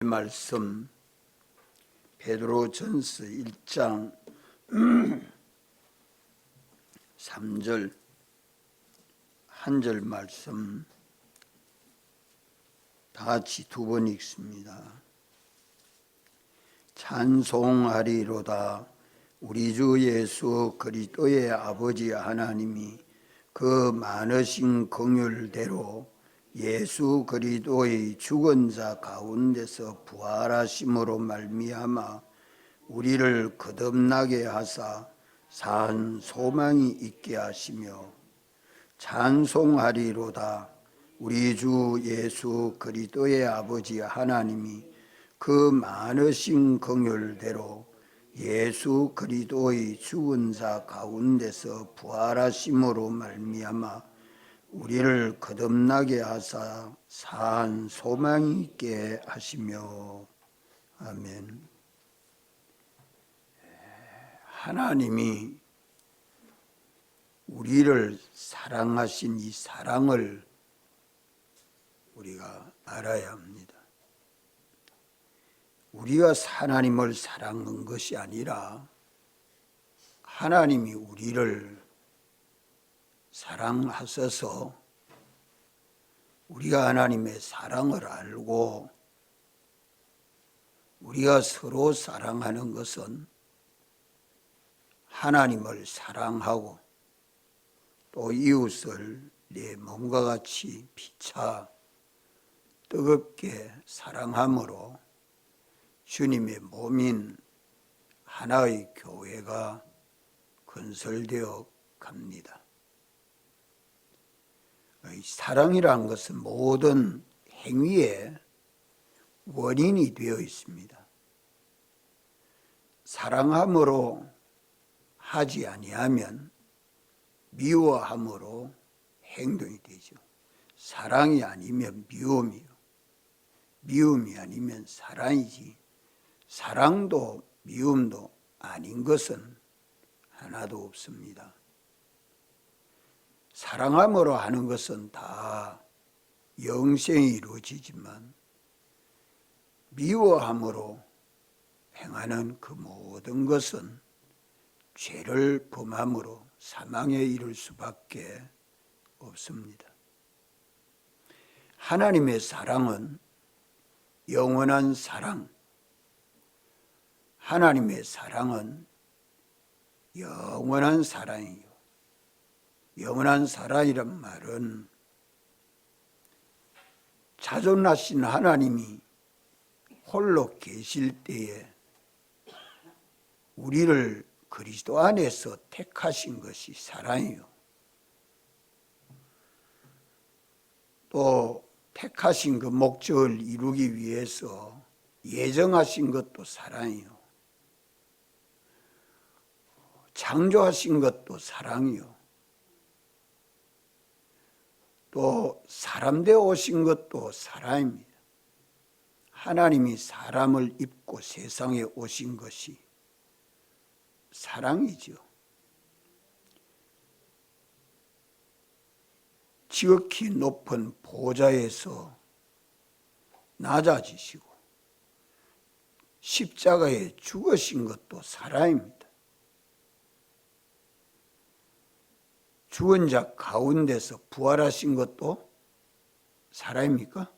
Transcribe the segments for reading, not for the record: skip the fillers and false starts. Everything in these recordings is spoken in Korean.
말씀 베드로전서 1장 3절 한 절 말씀 다 같이 두 번 읽습니다. 찬송하리로다. 우리 주 예수 그리스도의 아버지 하나님이 그 많으신 긍휼대로 예수 그리스도의 죽은 자 가운데서 부활하심으로 말미암아 우리를 거듭나게 하사 산 소망이 있게 하시며 찬송하리로다. 우리 주 예수 그리스도의 아버지 하나님이 그 많으신 긍휼대로 예수 그리스도의 죽은 자 가운데서 부활하심으로 말미암아 우리를 거듭나게 하사 산 소망이 있게 하시며 아멘. 하나님이 우리를 사랑하신 이 사랑을 우리가 알아야 합니다. 우리가 하나님을 사랑한 것이 아니라 하나님이 우리를 사랑하셔서 우리가 하나님의 사랑을 알고 우리가 서로 사랑하는 것은 하나님을 사랑하고 또 이웃을 내 몸과 같이 피차 뜨겁게 사랑함으로 주님의 몸인 하나의 교회가 건설되어 갑니다. 사랑이라는 것은 모든 행위의 원인이 되어 있습니다. 사랑함으로 하지 아니하면 미워함으로 행동이 되죠. 사랑이 아니면 미움이요. 미움이 아니면 사랑이지. 사랑도 미움도 아닌 것은 하나도 없습니다. 사랑함으로 하는 것은 다 영생이 이루어지지만 미워함으로 행하는 그 모든 것은 죄를 범함으로 사망에 이를 수밖에 없습니다. 하나님의 사랑은 영원한 사랑, 하나님의 사랑은 영원한 사랑이요. 영원한 사랑이란 말은 자존하신 하나님이 홀로 계실 때에 우리를 그리스도 안에서 택하신 것이 사랑이요. 또 택하신 그 목적을 이루기 위해서 예정하신 것도 사랑이요. 창조하신 것도 사랑이요. 또 사람 되어 오신 것도 사랑입니다. 하나님이 사람을 입고 세상에 오신 것이 사랑이죠. 지극히 높은 보좌에서 낮아지시고 십자가에 죽으신 것도 사랑입니다. 죽은 자 가운데서 부활하신 것도 사랑입니까?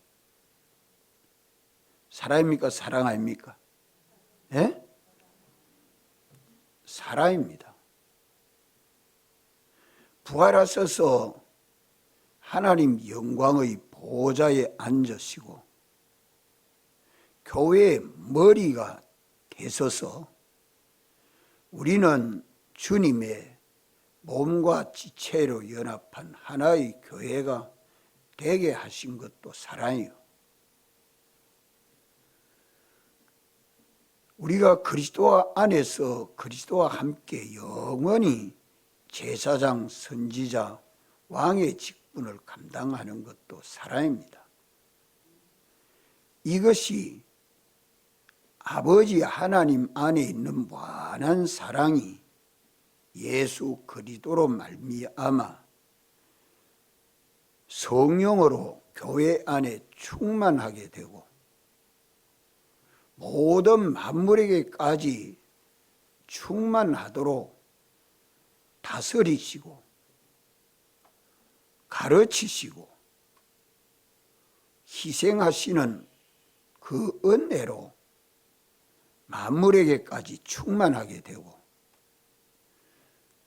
사랑입니까? 사랑 아닙니까? 예? 사랑입니다. 부활하셔서 하나님 영광의 보좌에 앉으시고 교회의 머리가 되셔서 우리는 주님의 몸과 지체로 연합한 하나의 교회가 되게 하신 것도 사랑이요. 우리가 그리스도 안에서 그리스도와 함께 영원히 제사장, 선지자, 왕의 직분을 감당하는 것도 사랑입니다. 이것이 아버지 하나님 안에 있는 무한한 사랑이 예수 그리스도로 말미암아 성령으로 교회 안에 충만하게 되고 모든 만물에게까지 충만하도록 다스리시고 가르치시고 희생하시는 그 은혜로 만물에게까지 충만하게 되고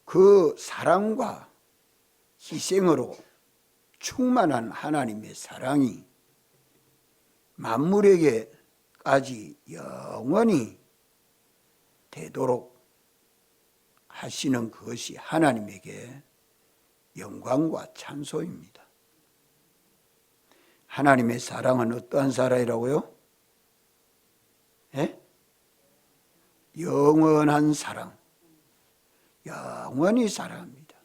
그 사랑과 희생으로 충만한 하나님의 사랑이 만물에게까지 영원히 되도록 하시는 것이 하나님에게 영광과 찬송입니다. 하나님의 사랑은 어떠한 사랑이라고요? 예? 영원한 사랑, 영원히 사랑합니다.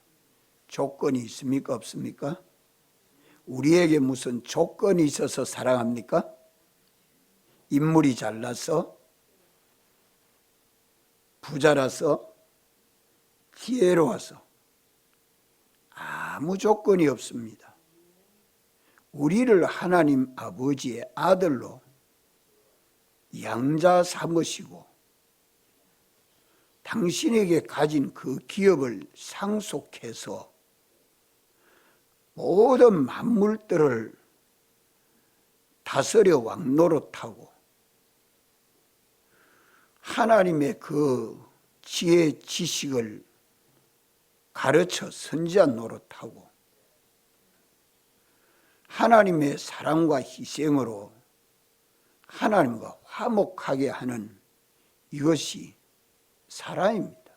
조건이 있습니까? 없습니까? 우리에게 무슨 조건이 있어서 사랑합니까? 인물이 잘나서? 부자라서? 지혜로워서? 아무 조건이 없습니다. 우리를 하나님 아버지의 아들로 양자 삼으시고 당신에게 가진 그 기업을 상속해서 모든 만물들을 다스려 왕노릇하고 하나님의 그 지혜 지식을 가르쳐 선지자 노릇하고 하나님의 사랑과 희생으로 하나님과 화목하게 하는 이것이 사랑입니다.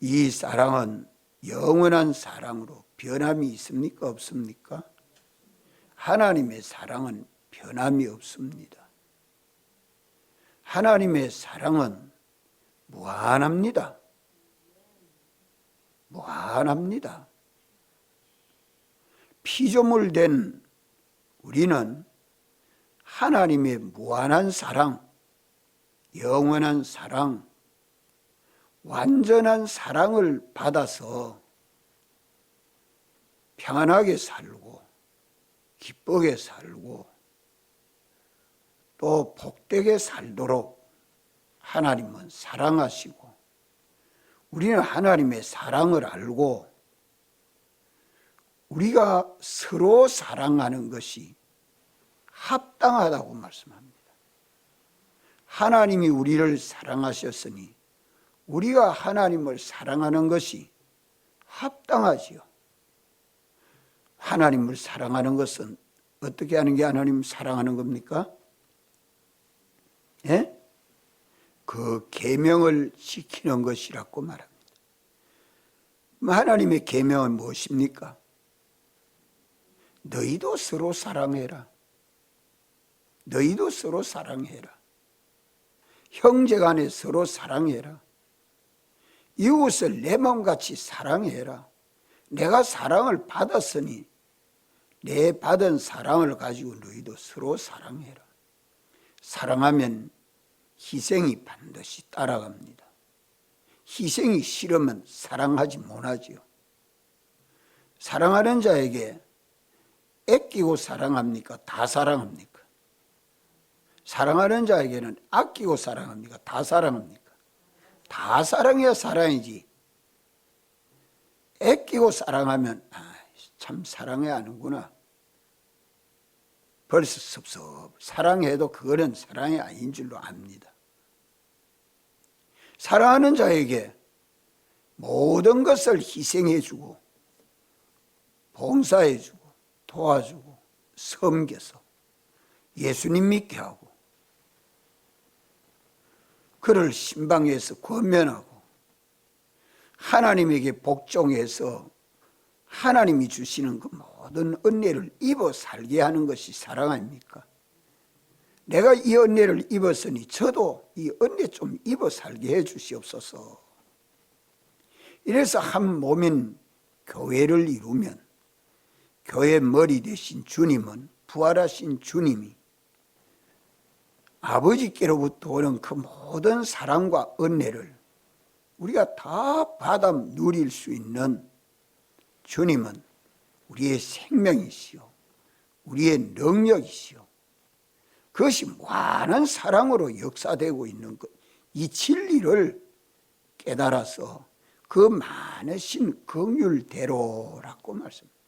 이 사랑은 영원한 사랑으로 변함이 있습니까? 없습니까? 하나님의 사랑은 변함이 없습니다. 하나님의 사랑은 무한합니다. 무한합니다. 피조물 된 우리는 하나님의 무한한 사랑, 영원한 사랑, 완전한 사랑을 받아서 평안하게 살고 기쁘게 살고 또 복되게 살도록 하나님은 사랑하시고 우리는 하나님의 사랑을 알고 우리가 서로 사랑하는 것이 합당하다고 말씀합니다. 하나님이 우리를 사랑하셨으니 우리가 하나님을 사랑하는 것이 합당하지요. 하나님을 사랑하는 것은 어떻게 하는 게 하나님을 사랑하는 겁니까? 예? 그 계명을 지키는 것이라고 말합니다. 하나님의 계명은 무엇입니까? 너희도 서로 사랑해라. 너희도 서로 사랑해라. 형제간에 서로 사랑해라. 이웃을 내 몸같이 사랑해라. 내가 사랑을 받았으니 내 받은 사랑을 가지고 너희도 서로 사랑해라. 사랑하면 희생이 반드시 따라갑니다. 희생이 싫으면 사랑하지 못하지요. 사랑하는 자에게 아끼고 사랑합니까? 다 사랑합니까? 사랑하는 자에게는 아끼고 사랑합니까? 다 사랑합니까? 다 사랑해야 사랑이지. 아끼고 사랑하면 참 사랑해야 하는구나. 벌써 섭섭. 사랑해도 그거는 사랑이 아닌 줄로 압니다. 사랑하는 자에게 모든 것을 희생해주고 봉사해주고 도와주고 섬겨서 예수님 믿게 하고 그를 신방에서 권면하고 하나님에게 복종해서 하나님이 주시는 그 모든 은혜를 입어 살게 하는 것이 사랑 아닙니까? 내가 이 은혜를 입었으니 저도 이 은혜 좀 입어 살게 해 주시옵소서. 이래서 한 몸인 교회를 이루면 교회 머리 되신 주님은 부활하신 주님이 아버지께로부터 오는 그 모든 사랑과 은혜를 우리가 다 받아 누릴 수 있는 주님은 우리의 생명이시요 우리의 능력이시요 그것이 무한한 사랑으로 역사되고 있는 것, 이 진리를 깨달아서 그 많으신 긍휼대로라고 말씀합니다.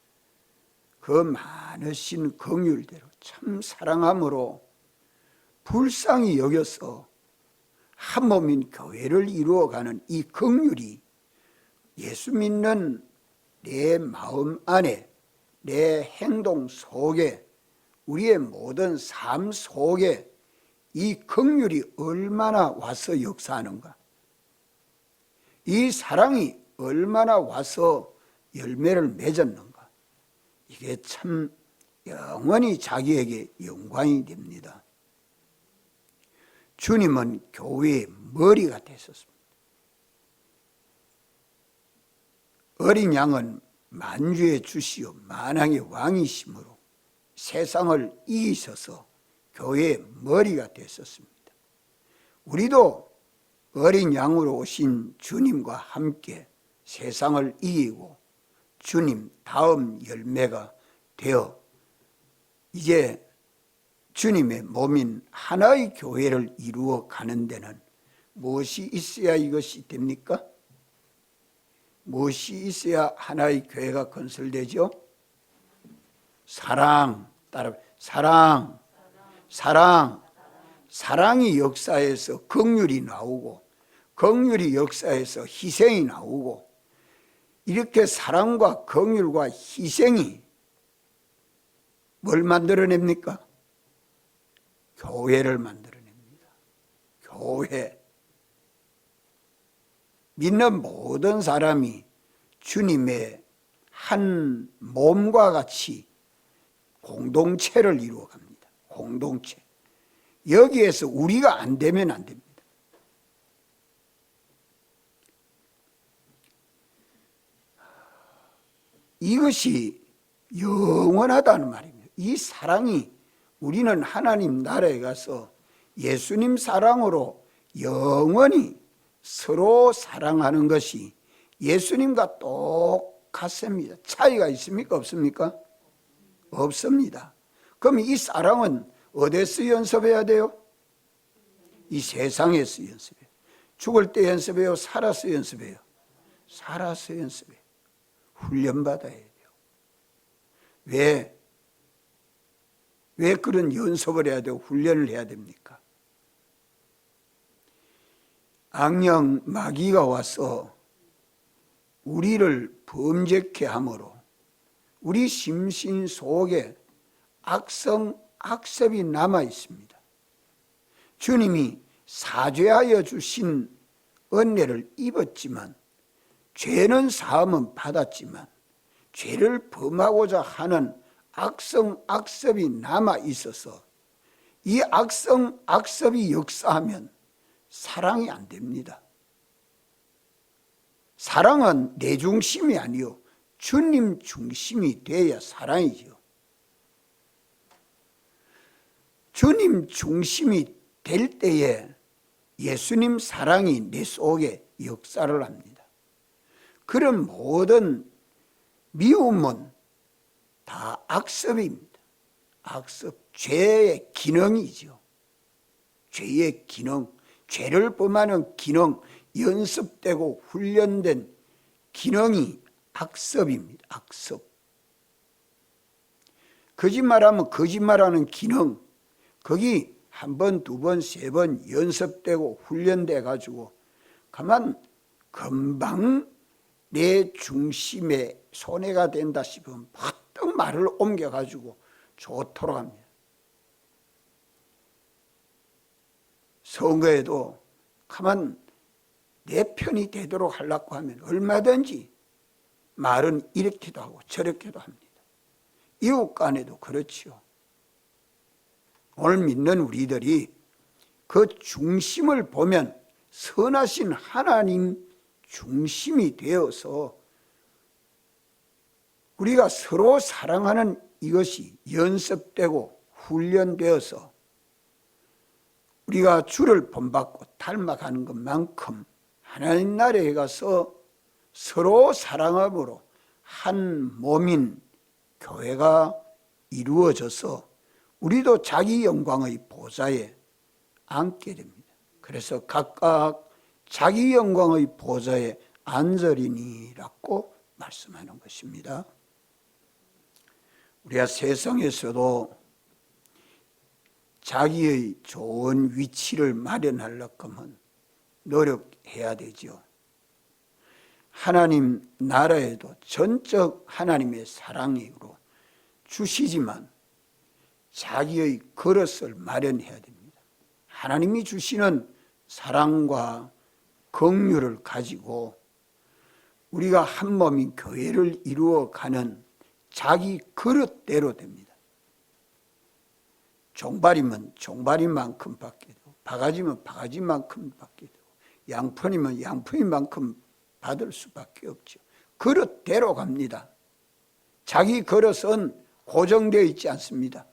그 많으신 긍휼대로 참 사랑함으로 불쌍히 여겨서 한 몸인 교회를 이루어가는 이 긍휼이 예수 믿는 내 마음 안에, 내 행동 속에, 우리의 모든 삶 속에 이 긍휼이 얼마나 와서 역사하는가, 이 사랑이 얼마나 와서 열매를 맺었는가, 이게 참 영원히 자기에게 영광이 됩니다. 주님은 교회의 머리가 되셨습니다. 어린 양은 만주의 주시요 만왕의 왕이심으로 세상을 이기셔서 교회의 머리가 되셨습니다. 우리도 어린 양으로 오신 주님과 함께 세상을 이기고 주님 다음 열매가 되어 이제 주님의 몸인 하나의 교회를 이루어 가는 데는 무엇이 있어야 이것이 됩니까? 무엇이 있어야 하나의 교회가 건설되죠? 사랑, 따라 사랑, 사랑. 사랑이 역사에서 긍휼이 나오고, 긍휼이 역사에서 희생이 나오고, 이렇게 사랑과 긍휼과 희생이 뭘 만들어냅니까? 교회를 만들어냅니다. 교회. 믿는 모든 사람이 주님의 한 몸과 같이 공동체를 이루어 갑니다. 공동체. 여기에서 우리가 안 되면 안 됩니다. 이것이 영원하다는 말입니다. 이 사랑이 우리는 하나님 나라에 가서 예수님 사랑으로 영원히 서로 사랑하는 것이 예수님과 똑같습니다. 차이가 있습니까? 없습니까? 없습니다. 그럼 이 사랑은 어디서 연습해야 돼요? 이 세상에서 연습해요. 죽을 때 연습해요? 살아서 연습해요? 살아서 연습해요. 훈련받아야 돼요. 왜 그런 연습을 해야 되고 훈련을 해야 됩니까? 악령 마귀가 와서 우리를 범죄케 함으로 우리 심신 속에 악성, 악습이 남아 있습니다. 주님이 사죄하여 주신 은혜를 입었지만, 죄는 사함은 받았지만 죄를 범하고자 하는 악성, 악습이 남아 있어서 이 악성, 악습이 역사하면 사랑이 안 됩니다. 사랑은 내 중심이 아니요 주님 중심이 돼야 사랑이죠. 주님 중심이 될 때에 예수님 사랑이 내 속에 역사를 합니다. 그런 모든 미움은 다 악습입니다. 악습, 죄의 기능이죠. 죄의 기능, 죄를 범하는 기능, 연습되고 훈련된 기능이 악습입니다. 악습. 거짓말하면 거짓말하는 기능, 거기 한 번, 두 번, 세 번 연습되고 훈련돼 가지고 가만 금방 내 중심에 손해가 된다 싶으면 퍼뜩 말을 옮겨 가지고 좋도록 합니다. 선거에도 가만 내 편이 되도록 하려고 하면 얼마든지 말은 이렇게도 하고 저렇게도 합니다. 이웃 간에도 그렇지요. 오늘 믿는 우리들이 그 중심을 보면 선하신 하나님 중심이 되어서 우리가 서로 사랑하는 이것이 연습되고 훈련되어서 우리가 주를 본받고 닮아가는 것만큼 하나님 나라에 가서 서로 사랑함으로 한 몸인 교회가 이루어져서 우리도 자기 영광의 보좌에 앉게 됩니다. 그래서 각각 자기 영광의 보좌에 앉으리니라고 말씀하는 것입니다. 우리가 세상에서도 자기의 좋은 위치를 마련하려고 하면 노력해야 되죠. 하나님 나라에도 전적 하나님의 사랑으로 주시지만 자기의 그릇을 마련해야 됩니다. 하나님이 주시는 사랑과 긍휼을 가지고 우리가 한 몸인 교회를 이루어가는 자기 그릇대로 됩니다. 종발이면 종발이만큼 받게 되고, 바가지면 바가지만큼 받게 되고, 양푼이면 양푼이만큼 받을 수밖에 없죠. 그릇대로 갑니다. 자기 그릇은 고정되어 있지 않습니다.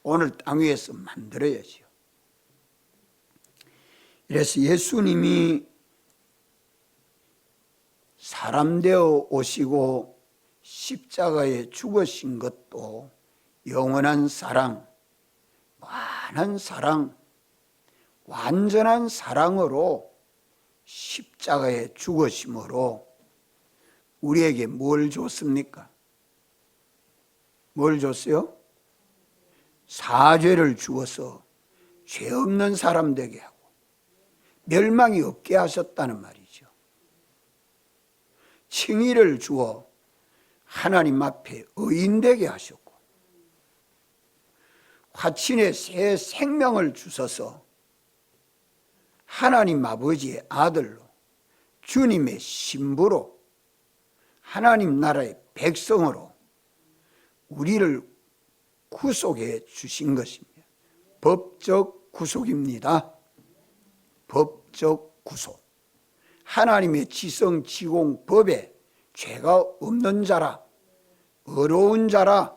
오늘 땅 위에서 만들어야지요. 그래서 예수님이 사람 되어 오시고 십자가에 죽으신 것도 영원한 사랑, 무한한 사랑, 완전한 사랑으로 십자가에 죽으심으로 우리에게 뭘 줬습니까? 뭘 줬어요? 사죄를 주어서 죄 없는 사람 되게 하고 멸망이 없게 하셨다는 말이죠. 칭의를 주어 하나님 앞에 의인 되게 하셨고, 화친의 새 생명을 주셔서 하나님 아버지의 아들로 주님의 신부로 하나님 나라의 백성으로 우리를 구속해 주신 것입니다. 법적 구속입니다. 법적 구속. 하나님의 지성 지공 법에 죄가 없는 자라, 의로운 자라,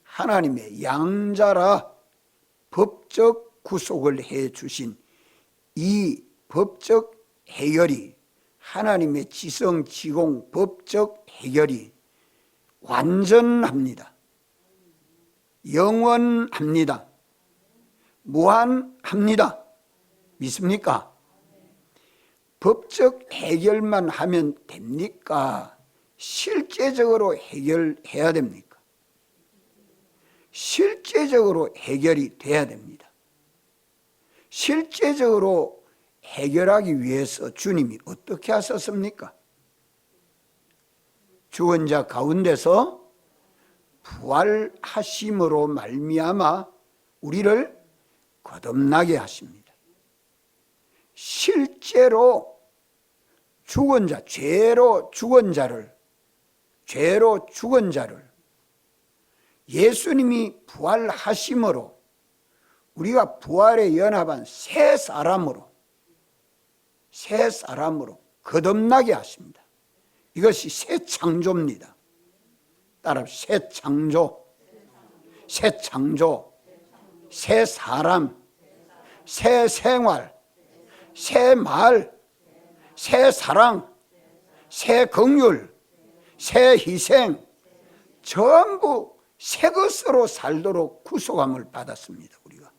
하나님의 양자라 법적 구속을 해 주신 이 법적 해결이, 하나님의 지성 지공 법적 해결이 완전합니다. 영원합니다. 무한합니다. 믿습니까? 법적 해결만 하면 됩니까? 실제적으로 해결해야 됩니까? 실제적으로 해결이 돼야 됩니다. 실제적으로 해결하기 위해서 주님이 어떻게 하셨습니까? 죽은 자 가운데서 부활하심으로 말미암아 우리를 거듭나게 하십니다. 실제로 죽은 자, 죄로 죽은 자를 예수님이 부활하심으로 우리가 부활에 연합한 새 사람으로 거듭나게 하십니다. 이것이 새 창조입니다. 따라 새 창조, 새 창조, 새 사람, 새 생활, 새 말, 새 사랑, 새 긍휼, 새 희생, 전부 새 것으로 살도록 구속함을 받았습니다. 우리가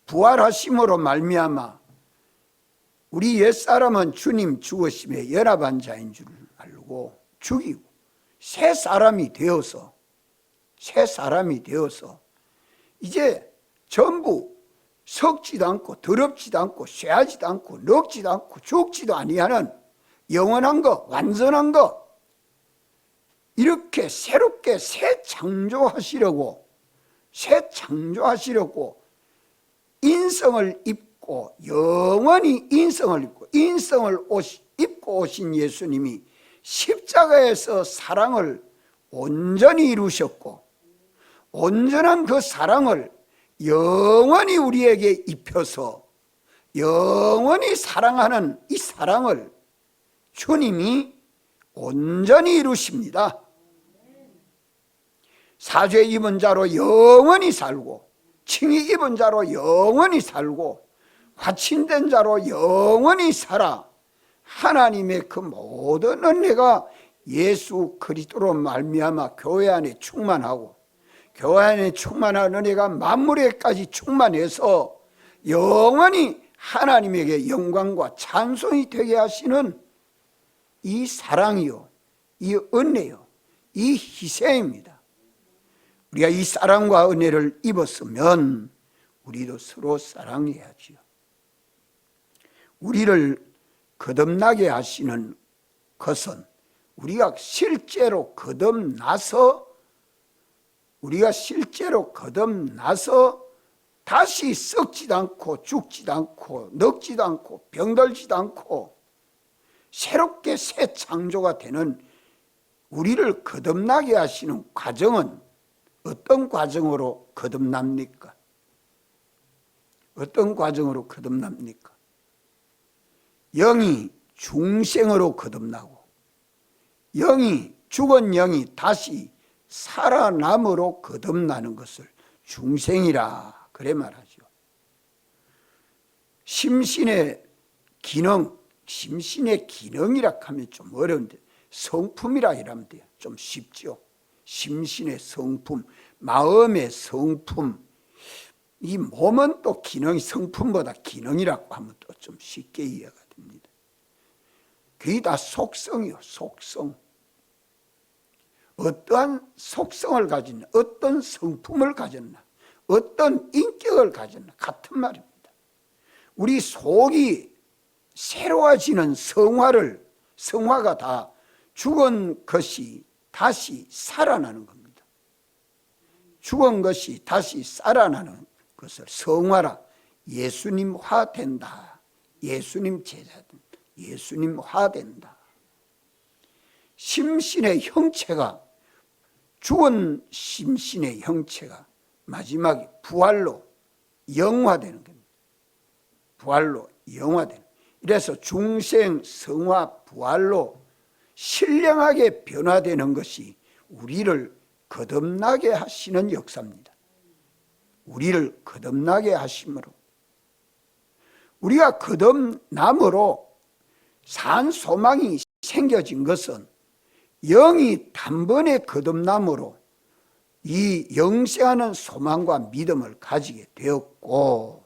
부활하심으로 말미암아 우리 옛사람은 주님 죽으심에 연합한 자인 줄 알고 죽이고 새 사람이 되어서 이제 전부 썩지도 않고 더럽지도 않고 쇠하지도 않고 늙지도 않고 죽지도 아니하는 영원한 것, 완전한 것, 이렇게 새롭게 새 창조하시려고 인성을 입고 영원히 인성을 입고 오신 예수님이 십자가에서 사랑을 온전히 이루셨고 온전한 그 사랑을 영원히 우리에게 입혀서 영원히 사랑하는 이 사랑을 주님이 온전히 이루십니다. 사죄 입은 자로 영원히 살고 칭의 입은 자로 영원히 살고 화친된 자로 영원히 살아 하나님의 그 모든 은혜가 예수 그리스도로 말미암아 교회 안에 충만하고 교회 안에 충만한 은혜가 만물에까지 충만해서 영원히 하나님에게 영광과 찬송이 되게 하시는 이 사랑이요, 이 은혜요, 이 희생입니다. 우리가 이 사랑과 은혜를 입었으면 우리도 서로 사랑해야지요. 우리를 거듭나게 하시는 것은 우리가 실제로 거듭나서 다시 썩지도 않고 죽지도 않고 늙지도 않고 병들지도 않고 새롭게 새 창조가 되는 우리를 거듭나게 하시는 과정은 어떤 과정으로 거듭납니까? 어떤 과정으로 거듭납니까? 영이 중생으로 거듭나고 죽은 영이 다시 살아남으로 거듭나는 것을 중생이라 그래 말하죠. 심신의 기능이라 하면 좀 어려운데 성품이라 이러면 돼요. 좀 쉽죠. 심신의 성품, 마음의 성품. 이 몸은 또 성품보다 기능이라고 하면 또 좀 쉽게 이해가 됩니다. 그게 다 속성이요, 속성. 어떠한 속성을 가졌나, 어떤 성품을 가졌나, 어떤 인격을 가졌나 같은 말입니다. 우리 속이 새로워지는 성화가 다 죽은 것이 다시 살아나는 겁니다. 죽은 것이 다시 살아나는 것을 성화라, 예수님화된다. 예수님 제자된, 예수님화된다. 심신의 형체가, 죽은 심신의 형체가 마지막에 부활로 영화되는 겁니다. 부활로 영화되는. 이래서 중생, 성화, 부활로 신령하게 변화되는 것이 우리를 거듭나게 하시는 역사입니다. 우리를 거듭나게 하심으로 우리가 거듭남으로 산 소망이 생겨진 것은 영이 단번에 거듭남으로 이 영생하는 소망과 믿음을 가지게 되었고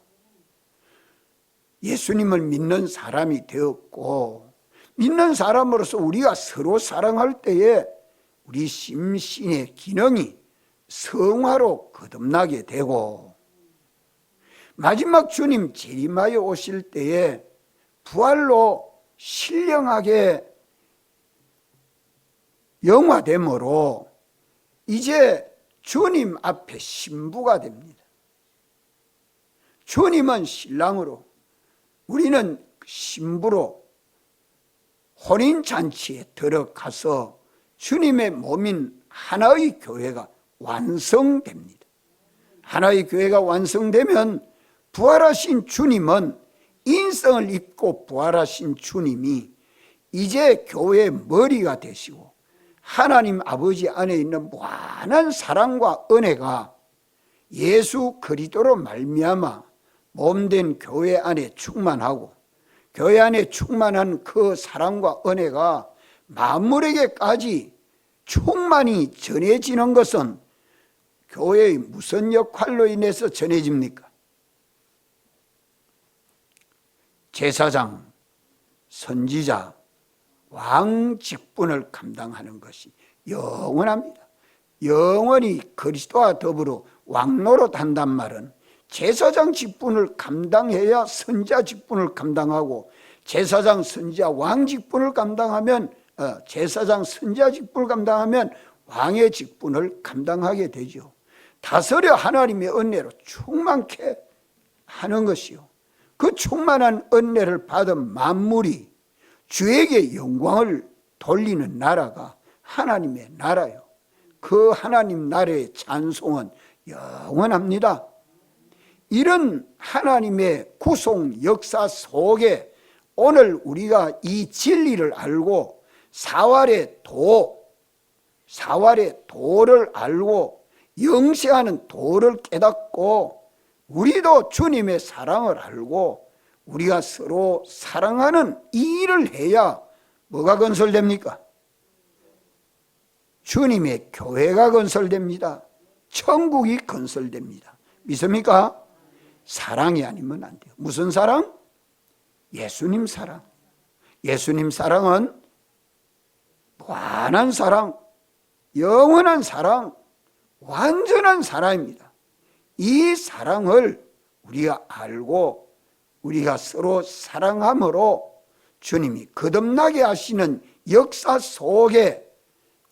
예수님을 믿는 사람이 되었고 믿는 사람으로서 우리가 서로 사랑할 때에 우리 심신의 기능이 성화로 거듭나게 되고 마지막 주님 재림하여 오실 때에 부활로 신령하게 영화됨으로 이제 주님 앞에 신부가 됩니다. 주님은 신랑으로 우리는 신부로 혼인잔치에 들어가서 주님의 몸인 하나의 교회가 완성됩니다. 하나의 교회가 완성되면 부활하신 주님은 인성을 입고 부활하신 주님이 이제 교회의 머리가 되시고 하나님 아버지 안에 있는 무한한 사랑과 은혜가 예수 그리스도로 말미암아 몸된 교회 안에 충만하고 교회 안에 충만한 그 사랑과 은혜가 만물에게까지 충만히 전해지는 것은 교회의 무슨 역할로 인해서 전해집니까? 제사장, 선지자, 왕 직분을 감당하는 것이 영원합니다. 영원히 그리스도와 더불어 왕노릇한단 말은 제사장 직분을 감당해야 선지자 직분을 감당하고 제사장, 선지자, 왕 직분을 감당하면 제사장, 선지자 직분을 감당하면 왕의 직분을 감당하게 되죠. 다스려 하나님의 은혜로 충만케 하는 것이요. 그 충만한 은혜를 받은 만물이 주에게 영광을 돌리는 나라가 하나님의 나라요. 그 하나님 나라의 찬송은 영원합니다. 이런 하나님의 구속 역사 속에 오늘 우리가 이 진리를 알고 사활의 도를 알고 영생하는 도를 깨닫고 우리도 주님의 사랑을 알고 우리가 서로 사랑하는 이 일을 해야 뭐가 건설됩니까? 주님의 교회가 건설됩니다. 천국이 건설됩니다. 믿습니까? 사랑이 아니면 안 돼요. 무슨 사랑? 예수님 사랑. 예수님 사랑은 무한한 사랑, 영원한 사랑, 완전한 사랑입니다. 이 사랑을 우리가 알고 우리가 서로 사랑함으로 주님이 거듭나게 하시는 역사 속에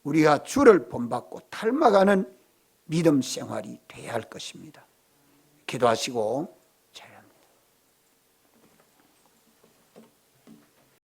우리가 주를 본받고 닮아가는 믿음 생활이 돼야 할 것입니다. 기도하시고